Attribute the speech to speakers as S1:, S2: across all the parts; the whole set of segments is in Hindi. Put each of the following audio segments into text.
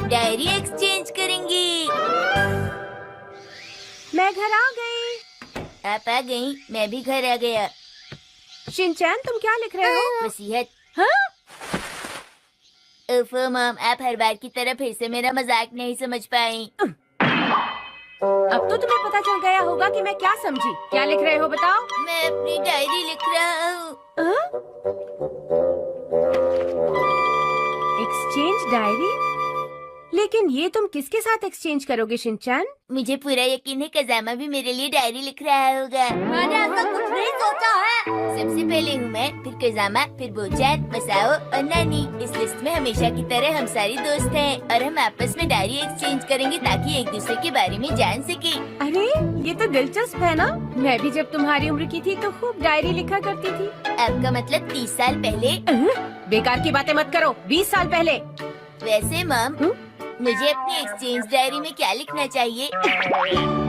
S1: डायरी एक्सचेंज करेंगे।
S2: मैं घर आ गई।
S1: आप आ गई, मैं भी घर आ गया।
S2: शिनचैन, तुम क्या लिख रहे हो?
S1: वसीयत।
S2: हाँ?
S1: ओफो मॉम, आप हर बार की तरह फिर से मेरा मजाक नहीं समझ पाई।
S2: अब तो तुम्हें पता चल गया होगा कि मैं क्या समझी। क्या लिख रहे हो बताओ?
S1: मैं अपनी डायरी लिख रहा हूँ।
S2: Exchange diary? लेकिन ये तुम किसके साथ एक्सचेंज करोगे शिनचैन?
S1: मुझे पूरा यकीन है कजामा भी मेरे लिए डायरी लिख रहा होगा।
S2: मैंने ऐसा कुछ नहीं सोचा है।
S1: सबसे पहले हूँ मैं, फिर कजामा, फिर बोचान, मसाओ और नानी। इस लिस्ट में हमेशा की तरह हम सारी दोस्त हैं और हम आपस में डायरी एक्सचेंज करेंगे ताकि एक दूसरे के बारे में जान सके।
S2: अरे ये तो दिलचस्प है ना। मैं भी जब तुम्हारी उम्र की थी तो खूब डायरी लिखा करती थी।
S1: आपका मतलब 30 साल पहले?
S2: बेकार की बातें मत करो। 20 साल पहले।
S1: वैसे मॉम, मुझे अपनी एक्सचेंज डायरी में क्या लिखना चाहिए?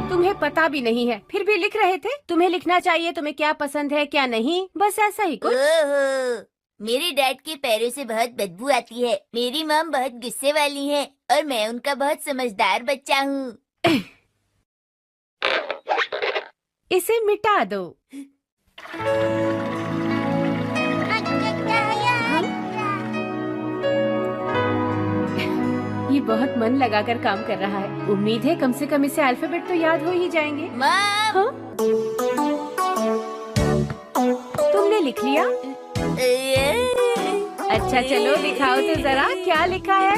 S2: तुम्हें पता भी नहीं है, फिर भी लिख रहे थे। तुम्हें लिखना चाहिए तुम्हें क्या पसंद है क्या नहीं, बस ऐसा ही कुछ।
S1: ओहो, मेरे डैड के पैरों से बहुत बदबू आती है। मेरी मॉम बहुत गुस्से वाली है और मैं उनका बहुत समझदार बच्चा हूँ।
S2: इसे मिटा दो। ये बहुत मन लगाकर काम कर रहा है। उम्मीद है कम से कम इसे अल्फाबेट तो याद हो ही जाएंगे।
S1: मॉम,
S2: हाँ? तुमने लिख लिया? अच्छा चलो दिखाओ तो जरा क्या लिखा है।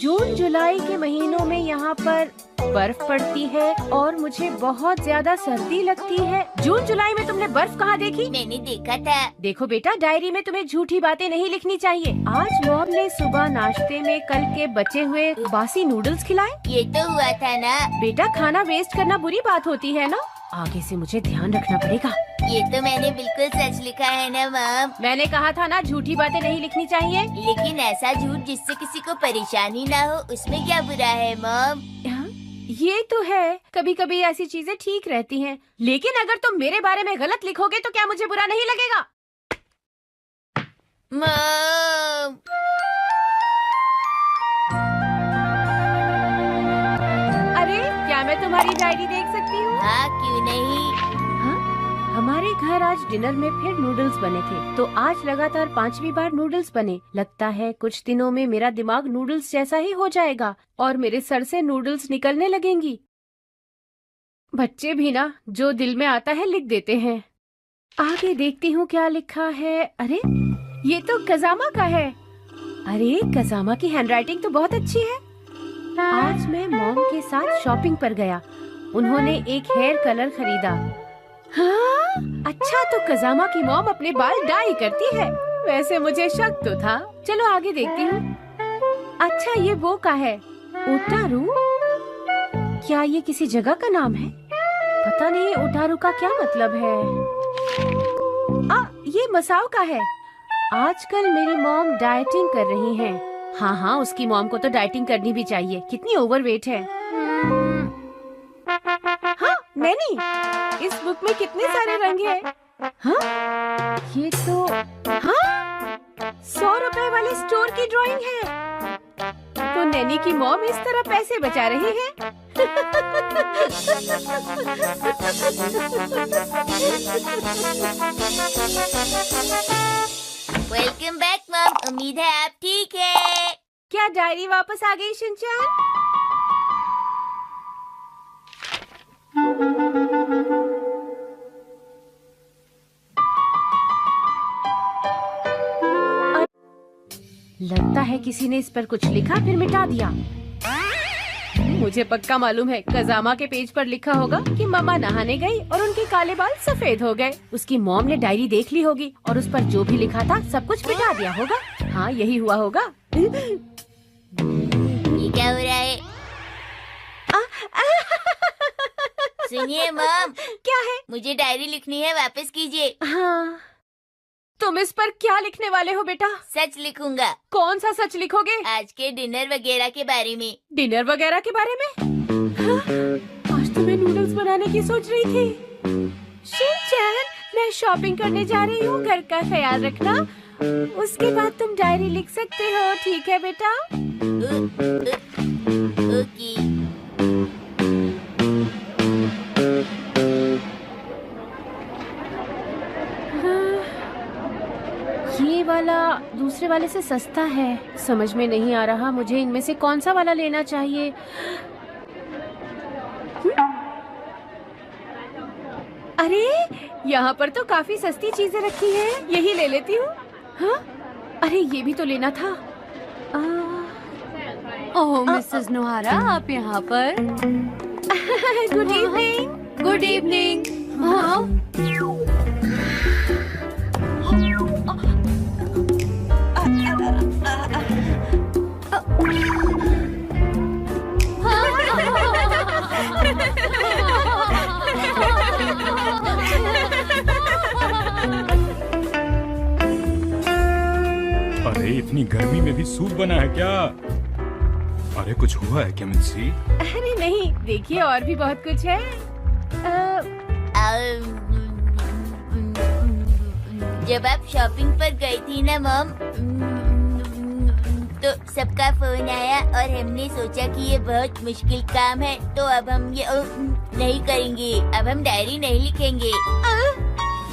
S2: जून जुलाई के महीनों में यहाँ पर बर्फ पड़ती है और मुझे बहुत ज्यादा सर्दी लगती है। जून जुलाई में तुमने बर्फ कहाँ देखी?
S1: मैंने देखा था।
S2: देखो बेटा, डायरी में तुम्हें झूठी बातें नहीं लिखनी चाहिए। आज मॉम ने सुबह नाश्ते में कल के बचे हुए बासी नूडल्स खिलाए।
S1: ये तो हुआ था ना।
S2: बेटा, खाना वेस्ट करना बुरी बात होती है ना। आगे से मुझे ध्यान रखना पड़ेगा।
S1: ये तो मैंने बिल्कुल सच लिखा है ना मॉम।
S2: मैंने कहा था ना झूठी बातें नहीं लिखनी चाहिए।
S1: लेकिन ऐसा झूठ जिससे किसी को परेशानी ना हो, उसमें क्या बुरा है मॉम?
S2: ये तो है, कभी कभी ऐसी चीजें ठीक रहती हैं। लेकिन अगर तुम मेरे बारे में गलत लिखोगे तो क्या मुझे बुरा नहीं लगेगा?
S1: मॉम,
S2: अरे क्या मैं तुम्हारी डायरी देख सकती हूँ?
S1: हाँ क्यों नहीं।
S2: हाँ? हमारे घर आज डिनर में फिर नूडल्स बने थे, तो आज लगातार 5वीं बार नूडल्स बने। लगता है कुछ दिनों में मेरा दिमाग नूडल्स जैसा ही हो जाएगा और मेरे सर से नूडल्स निकलने लगेंगी। बच्चे भी ना जो दिल में आता है लिख देते हैं। आगे देखती हूँ क्या लिखा है। अरे ये तो कजामा का है। अरे कजामा की हैंडराइटिंग तो बहुत अच्छी है। आज मैं मॉम के साथ शॉपिंग पर गया। उन्होंने एक हेयर कलर खरीदा। हाँ? अच्छा, तो कजामा की मॉम अपने बाल डाई करती है। वैसे मुझे शक तो था। चलो आगे देखती हूँ। अच्छा ये वो का है, ओटारू। क्या ये किसी जगह का नाम है? पता नहीं ओटारू का क्या मतलब है। ये मसाओ का है। आजकल मेरी मॉम डाइटिंग कर रही हैं। हाँ हाँ, उसकी मॉम को तो डाइटिंग करनी भी चाहिए। कितनी ओवरवेट है। हाँ नैनी, इस बुक में कितने सारे रंग हैं। हाँ ये तो, हाँ 100 रुपए वाले स्टोर की ड्राइंग है। तो नैनी की मॉम इस तरह पैसे बचा रही है।
S1: वेलकम बैक मॉम, उम्मीद है आप ठीक है।
S2: क्या डायरी वापस आ गई शिनचैन? लगता है किसी ने इस पर कुछ लिखा फिर मिटा दिया। मुझे पक्का मालूम है कजामा के पेज पर लिखा होगा कि मम्मा नहाने गई और उनके काले बाल सफेद हो गए। उसकी मॉम ने डायरी देख ली होगी और उस पर जो भी लिखा था सब कुछ मिटा दिया होगा। हाँ यही हुआ होगा।
S1: ये क्या हो रहा है? सुनिए मॉम,
S2: क्या है?
S1: मुझे डायरी लिखनी है, वापस कीजिए।
S2: हाँ, तुम इस पर क्या लिखने वाले हो बेटा?
S1: सच लिखूंगा।
S2: कौन सा सच लिखोगे?
S1: आज के डिनर वगैरह के बारे में।
S2: डिनर वगैरह के बारे में? हाँ, आज तो मैं नूडल्स बनाने की सोच रही थी। शिनचैन, मैं शॉपिंग करने जा रही हूँ, घर का ख्याल रखना। उसके बाद तुम डायरी लिख सकते हो, ठीक है बेटा?
S1: ओके।
S2: ये वाला दूसरे वाले से सस्ता है। समझ में नहीं आ रहा मुझे इनमें से कौन सा वाला लेना चाहिए। अरे यहाँ पर तो काफी सस्ती चीजें रखी हैं, यही ले लेती हूँ। हाँ? अरे ये भी तो लेना था।
S3: ओह मिसेस नोहारा, आप यहाँ पर?
S2: Good evening.
S3: Good evening. हाँ?
S4: अरे इतनी गर्मी में भी सूप बना है क्या? अरे कुछ हुआ है क्या मिस्सी?
S2: अरे नहीं, देखिए और भी बहुत कुछ है।
S1: जब आप शॉपिंग पर गई थी ना मॉम, तो सबका फोन आया और हमने सोचा कि ये बहुत मुश्किल काम है, तो अब हम ये नहीं करेंगे। अब हम डायरी नहीं लिखेंगे।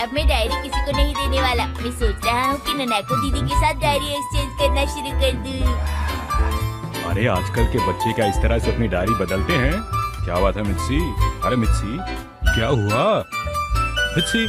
S1: अब मैं डायरी किसी को नहीं देने वाला। मैं सोच रहा हूँ कि ननाको दीदी के साथ डायरी एक्सचेंज करना शुरू कर दूँ।
S4: अरे आजकल के बच्चे क्या इस तरह से अपनी डायरी बदलते हैं? क्या बात है मिस्सी? अरे मिस्सी क्या हुआ? मिस्सी